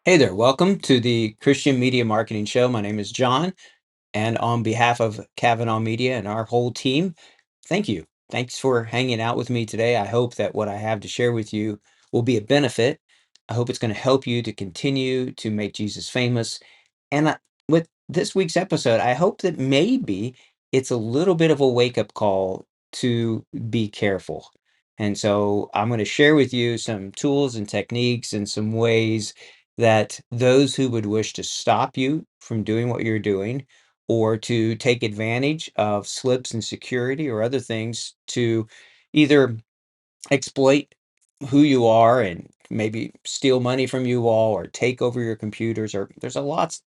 Hey there, welcome to the Christian Media Marketing Show. My name is John, and on behalf of Kavanaugh Media and our whole team, thank you. Thanks for hanging out with me today. I hope that what I have to share with you will be a benefit. I hope it's going to help you to continue to make Jesus famous. And with this week's episode, I hope that maybe it's a little bit of a wake-up call to be careful. And so I'm going to share with you some tools and techniques and some ways that those who would wish to stop you from doing what you're doing or to take advantage of slips in security or other things to either exploit who you are and maybe steal money from you all or take over your computers, or there's a lots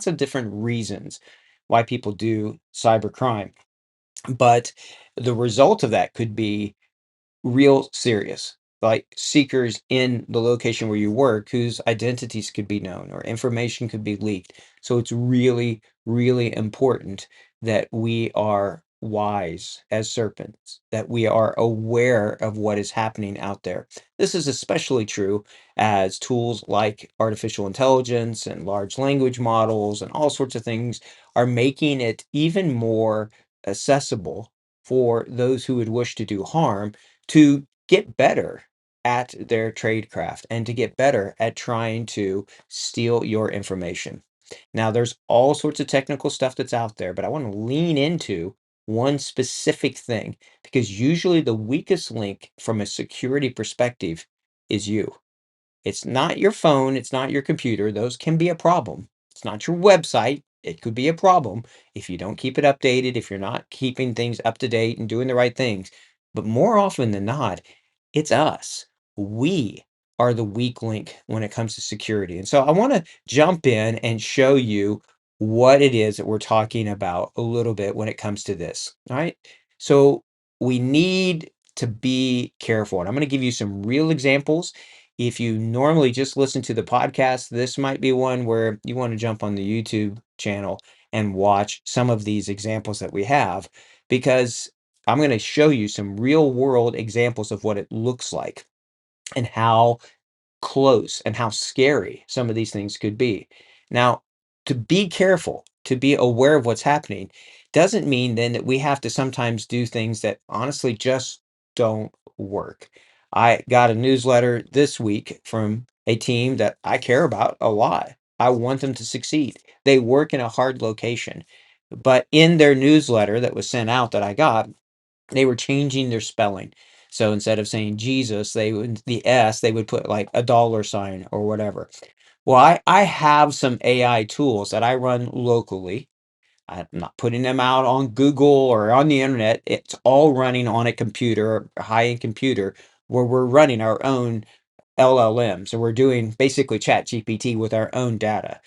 of different reasons why people do cybercrime. But the result of that could be real serious, like seekers in the location where you work whose identities could be known or information could be leaked. So it's really, really important that we are wise as serpents, that we are aware of what is happening out there. This is especially true as tools like artificial intelligence and large language models and all sorts of things are making it even more accessible for those who would wish to do harm to get better at their tradecraft and to get better at trying to steal your information. Now, there's all sorts of technical stuff that's out there, but I want to lean into one specific thing because usually the weakest link from a security perspective is you. It's not your phone, it's not your computer. Those can be a problem. It's not your website. It could be a problem if you don't keep it updated, if you're not keeping things up to date and doing the right things. But more often than not, it's us. We are the weak link when it comes to security. And so I want to jump in and show you what it is that we're talking about a little bit when it comes to this. All right. So we need to be careful. And I'm going to give you some real examples. If you normally just listen to the podcast, this might be one where you want to jump on the YouTube channel and watch some of these examples that we have, because I'm going to show you some real world examples of what it looks like and how close and how scary some of these things could be. Now, to be careful, to be aware of what's happening, doesn't mean then that we have to sometimes do things that honestly just don't work. I got a newsletter this week from a team that I care about a lot. I want them to succeed. They work in a hard location. But in their newsletter that was sent out that I got, they were changing their spelling. So instead of saying Jesus, the S, they would put like a dollar sign or whatever. Well, I have some AI tools that I run locally. I'm not putting them out on Google or on the internet. It's all running on a computer, a high-end computer, where we're running our own LLM. So we're doing basically Chat GPT with our own data.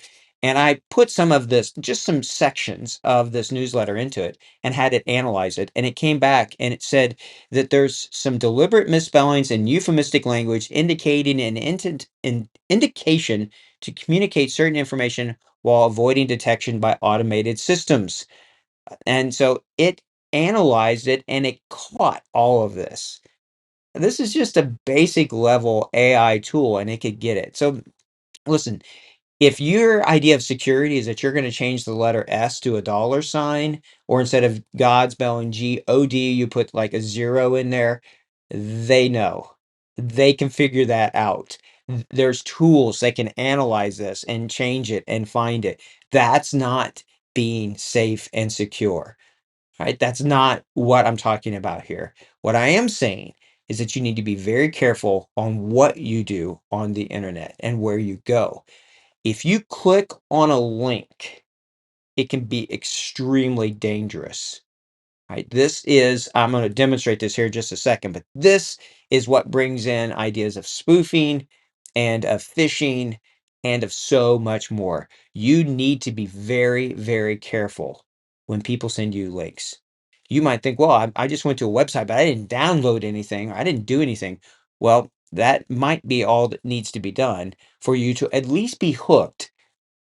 And I put some of this, just some sections of this newsletter into it and had it analyze it. And it came back and it said that there's some deliberate misspellings and euphemistic language indicating an indication to communicate certain information while avoiding detection by automated systems. And so it analyzed it and it caught all of this. This is just a basic level AI tool and it could get it. So listen, if your idea of security is that you're going to change the letter S to a dollar sign, or instead of God spelling God, you put like a zero in there, they know. They can figure that out. There's tools that can analyze this and change it and find it. That's not being safe and secure. Right? That's not what I'm talking about here. What I am saying is that you need to be very careful on what you do on the internet and where you go. If you click on a link, it can be extremely dangerous. Right? This is, I'm going to demonstrate this here in just a second, but this is what brings in ideas of spoofing and of phishing and of so much more. You need to be very, very careful when people send you links. You might think, well, I just went to a website, but I didn't download anything, or I didn't do anything. Well, that might be all that needs to be done for you to at least be hooked,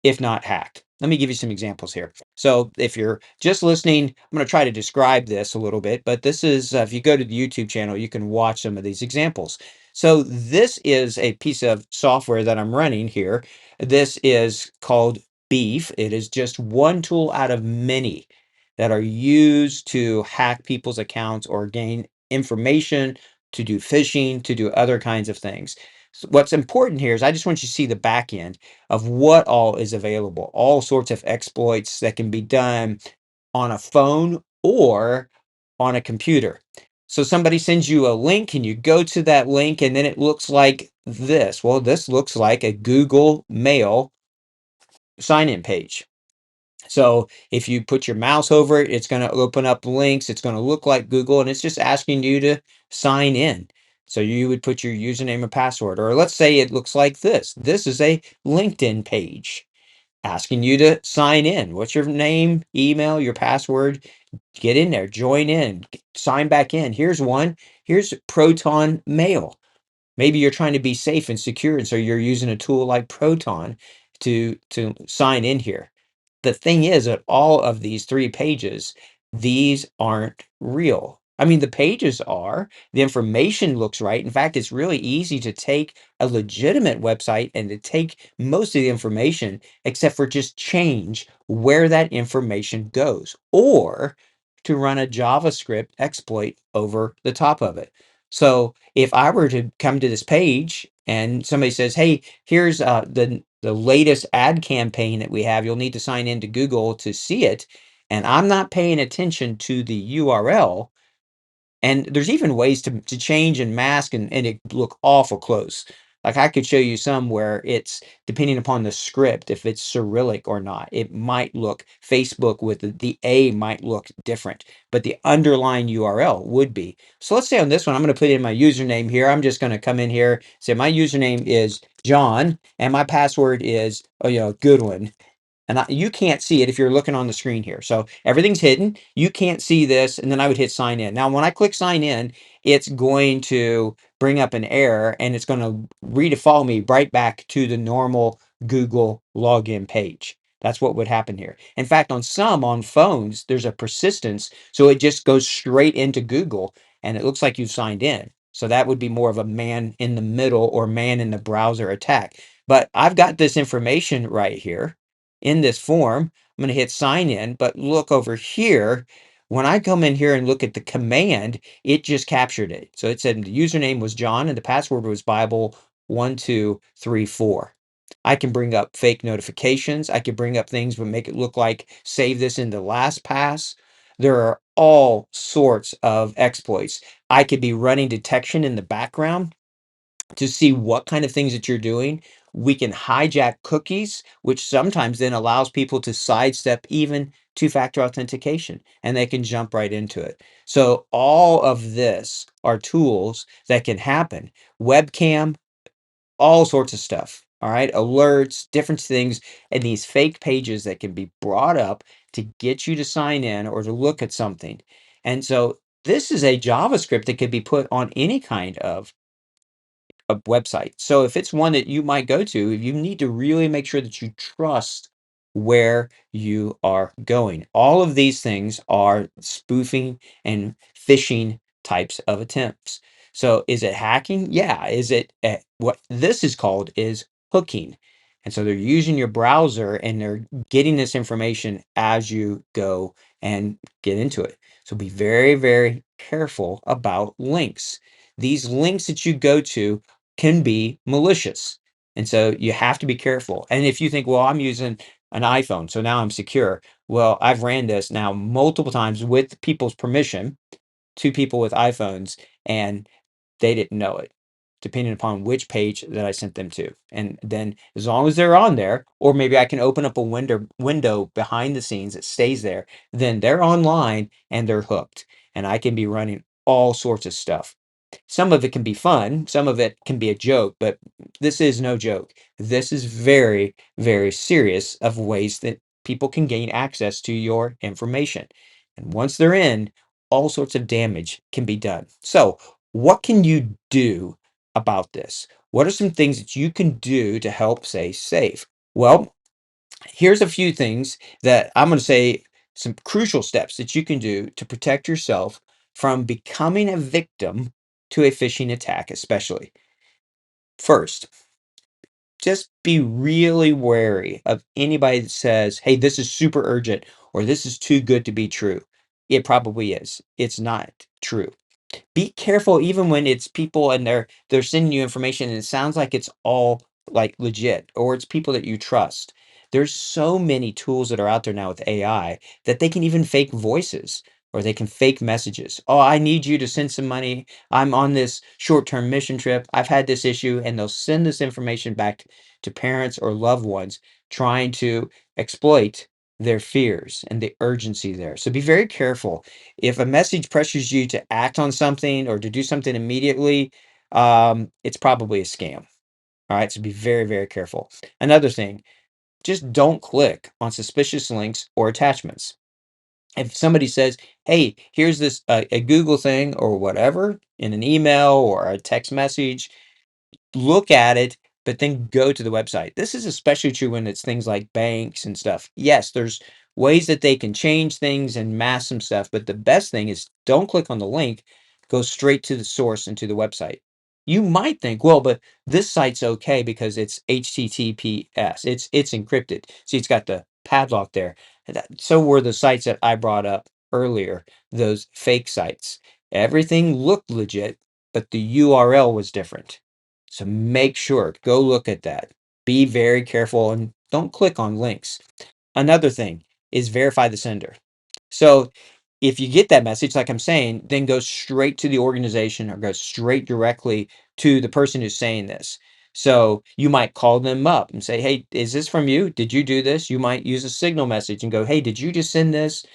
if not hacked. Let me give you some examples here. So if you're just listening, I'm going to try to describe this a little bit, but this is, if you go to the YouTube channel, you can watch some of these examples. So this is a piece of software that I'm running here. This is called Beef. It is just one tool out of many that are used to hack people's accounts or gain information, to do phishing, to do other kinds of things. So what's important here is I just want you to see the back end of what all is available, all sorts of exploits that can be done on a phone or on a computer. So somebody sends you a link and you go to that link and then it looks like this. Well, this looks like a Google Mail sign-in page. So if you put your mouse over it, it's going to open up links. It's going to look like Google and it's just asking you to sign in. So you would put your username and password, or let's say it looks like this. This is a LinkedIn page asking you to sign in. What's your name, email, your password? Get in there, join in, sign back in. Here's one. Here's Proton Mail. Maybe you're trying to be safe and secure, and so you're using a tool like Proton to sign in here. The thing is that all of these 3 pages, these aren't real. I mean, the pages are, the information looks right. In fact, it's really easy to take a legitimate website and to take most of the information, except for just change where that information goes, or to run a JavaScript exploit over the top of it. So if I were to come to this page and somebody says, "Hey, here's the latest ad campaign that we have. You'll need to sign into Google to see it," and I'm not paying attention to the URL, and there's even ways to change and mask and it look awful close. Like I could show you some where it's depending upon the script, if it's Cyrillic or not. It might look Facebook with the A might look different, but the underlying URL would be. So let's say on this one, I'm going to put in my username here. I'm just going to come in here, say my username is John, and my password is, oh, Goodwin. And you can't see it if you're looking on the screen here. So everything's hidden. You can't see this. And then I would hit sign in. Now, when I click sign in, it's going to bring up an error and it's going to redefault me right back to the normal Google login page. That's what would happen here. In fact, on phones, there's a persistence. So it just goes straight into Google and it looks like you've signed in. So that would be more of a man in the middle or man in the browser attack. But I've got this information right here in this form. I'm going to hit sign in, but look over here. When I come in here and look at the command, it just captured it. So it said the username was John and the password was Bible1234. I can bring up fake notifications. I can bring up things but make it look like save this in the LastPass. There are all sorts of exploits. I could be running detection in the background to see what kind of things that you're doing. We can hijack cookies, which sometimes then allows people to sidestep even two-factor authentication, and they can jump right into it. So all of this are tools that can happen. Webcam, all sorts of stuff. All right, alerts, different things, and these fake pages that can be brought up to get you to sign in or to look at something. And so this is a JavaScript that could be put on any kind of a website. So if it's one that you might go to, you need to really make sure that you trust where you are going. All of these things are spoofing and phishing types of attempts. So is it hacking? Yeah. Is it what this is called is hooking. And so they're using your browser and they're getting this information as you go and get into it. So be very, very careful about links. These links that you go to can be malicious. And so you have to be careful. And if you think, well, I'm using an iPhone, so now I'm secure. Well, I've ran this now multiple times with people's permission to people with iPhones, and they didn't know it, depending upon which page that I sent them to. And then as long as they're on there, or maybe I can open up a window behind the scenes that stays there, then they're online and they're hooked. And I can be running all sorts of stuff. Some of it can be fun, some of it can be a joke, but this is no joke. This is very, very serious of ways that people can gain access to your information. And once they're in, all sorts of damage can be done. So, what can you do about this? What are some things that you can do to help stay safe? Well, here's a few things that I'm going to say some crucial steps that you can do to protect yourself from becoming a victim to a phishing attack, especially. First, just be really wary of anybody that says, hey, this is super urgent or this is too good to be true. It probably is. It's not true. Be careful even when it's people and they're sending you information and it sounds like it's all like legit or it's people that you trust. There's so many tools that are out there now with AI that they can even fake voices or they can fake messages. Oh, I need you to send some money. I'm on this short-term mission trip. I've had this issue, and they'll send this information back to parents or loved ones trying to exploit their fears and the urgency there. So be very careful if a message pressures you to act on something or to do something immediately, it's probably a scam. All right. So be very, very careful. Another thing, just don't click on suspicious links or attachments. If somebody says, hey, here's this a Google thing or whatever in an email or a text message, look at it, but then go to the website. This is especially true when it's things like banks and stuff. Yes, there's ways that they can change things and mask some stuff, but the best thing is don't click on the link, go straight to the source and to the website. You might think, well, but this site's okay because it's HTTPS. It's encrypted. See, it's got the padlock there. So were the sites that I brought up earlier, those fake sites. Everything looked legit, but the URL was different. So make sure, go look at that. Be very careful and don't click on links. Another thing is verify the sender. So if you get that message, like I'm saying, then go straight to the organization or go straight directly to the person who's saying this. So you might call them up and say, hey, is this from you? Did you do this? You might use a signal message and go, hey, did you just send this?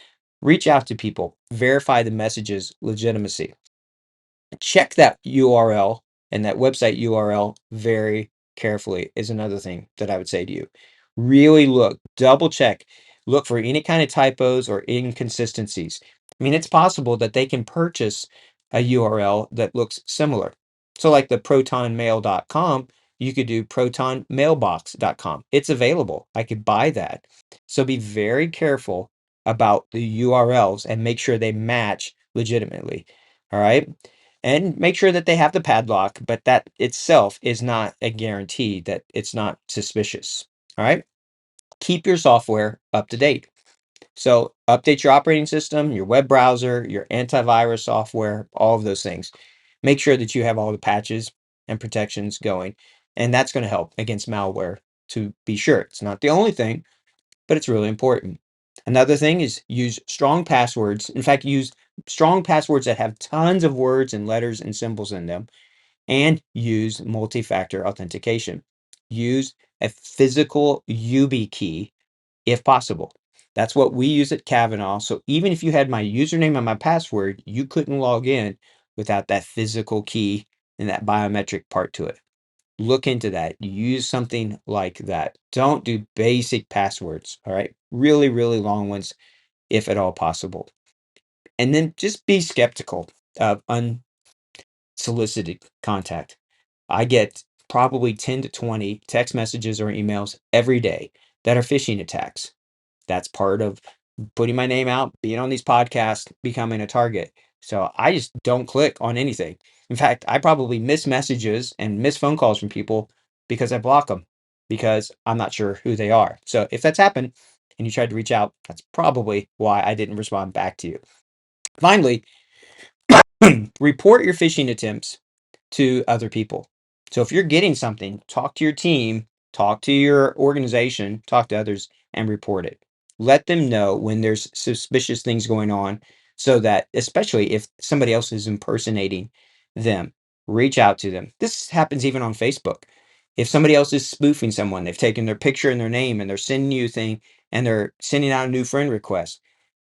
Reach out to people, verify the message's legitimacy. Check that URL and that website URL very carefully is another thing that I would say to you. Really look, double check, look for any kind of typos or inconsistencies. I mean, it's possible that they can purchase a URL that looks similar. So, like the protonmail.com, you could do protonmailbox.com. It's available. I could buy that. So, be very careful about the URLs and make sure they match legitimately. All right. And make sure that they have the padlock, but that itself is not a guarantee that it's not suspicious. All right. Keep your software up to date. So update your operating system, your web browser, your antivirus software, all of those things. Make sure that you have all the patches and protections going. And that's going to help against malware to be sure. It's not the only thing, but it's really important. Another thing is use strong passwords. In fact, use strong passwords that have tons of words and letters and symbols in them, and use multi-factor authentication. Use a physical YubiKey if possible. That's what we use at Kavanaugh. So even if you had my username and my password, you couldn't log in without that physical key and that biometric part to it. Look into that. Use something like that. Don't do basic passwords. All right. Really, really long ones, if at all possible. And then just be skeptical of unsolicited contact. I get probably 10 to 20 text messages or emails every day that are phishing attacks. That's part of putting my name out, being on these podcasts, becoming a target. So I just don't click on anything. In fact, I probably miss messages and miss phone calls from people because I block them because I'm not sure who they are. So if that's happened and you tried to reach out, that's probably why I didn't respond back to you. Finally, report your phishing attempts to other people. So if you're getting something, talk to your team, talk to your organization, talk to others, and report it. Let them know when there's suspicious things going on so that, especially if somebody else is impersonating them, reach out to them. This happens even on Facebook. If somebody else is spoofing someone, they've taken their picture and their name and they're sending you a thing and they're sending out a new friend request.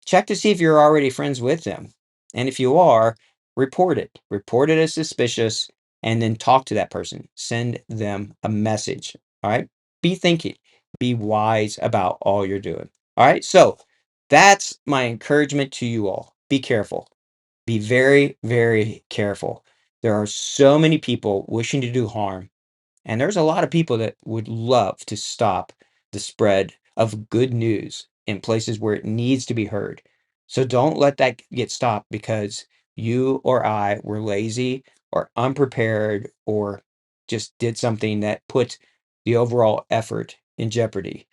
Check to see if you're already friends with them. And if you are, report it. Report it as suspicious and then talk to that person. Send them a message. All right. Be thinking, be wise about all you're doing. All right. So that's my encouragement to you all. Be careful. Be very, very careful. There are so many people wishing to do harm, and there's a lot of people that would love to stop the spread of good news in places where it needs to be heard. So don't let that get stopped because you or I were lazy or unprepared or just did something that put the overall effort in jeopardy.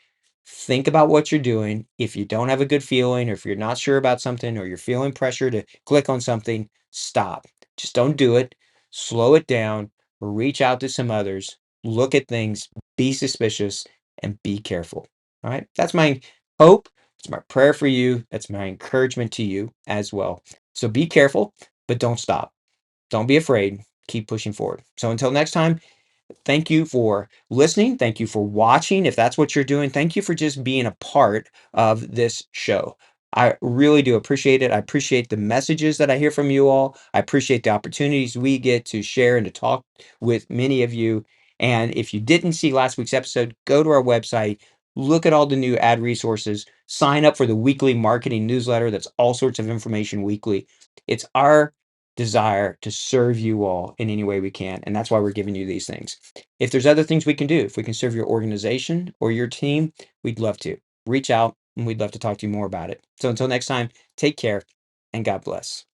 Think about what you're doing. If you don't have a good feeling, or if you're not sure about something, or you're feeling pressure to click on something, stop. Just don't do it. Slow it down. Reach out to some others. Look at things. Be suspicious and be careful. All right. That's my hope. It's my prayer for you. That's my encouragement to you as well. So be careful, but don't stop. Don't be afraid. Keep pushing forward. So until next time, thank you for listening. Thank you for watching. If that's what you're doing, thank you for just being a part of this show. I really do appreciate it. I appreciate the messages that I hear from you all. I appreciate the opportunities we get to share and to talk with many of you. And if you didn't see last week's episode, go to our website, look at all the new ad resources, sign up for the weekly marketing newsletter. That's all sorts of information weekly. It's our desire to serve you all in any way we can. And that's why we're giving you these things. If there's other things we can do, if we can serve your organization or your team, we'd love to. Reach out and we'd love to talk to you more about it. So until next time, take care and God bless.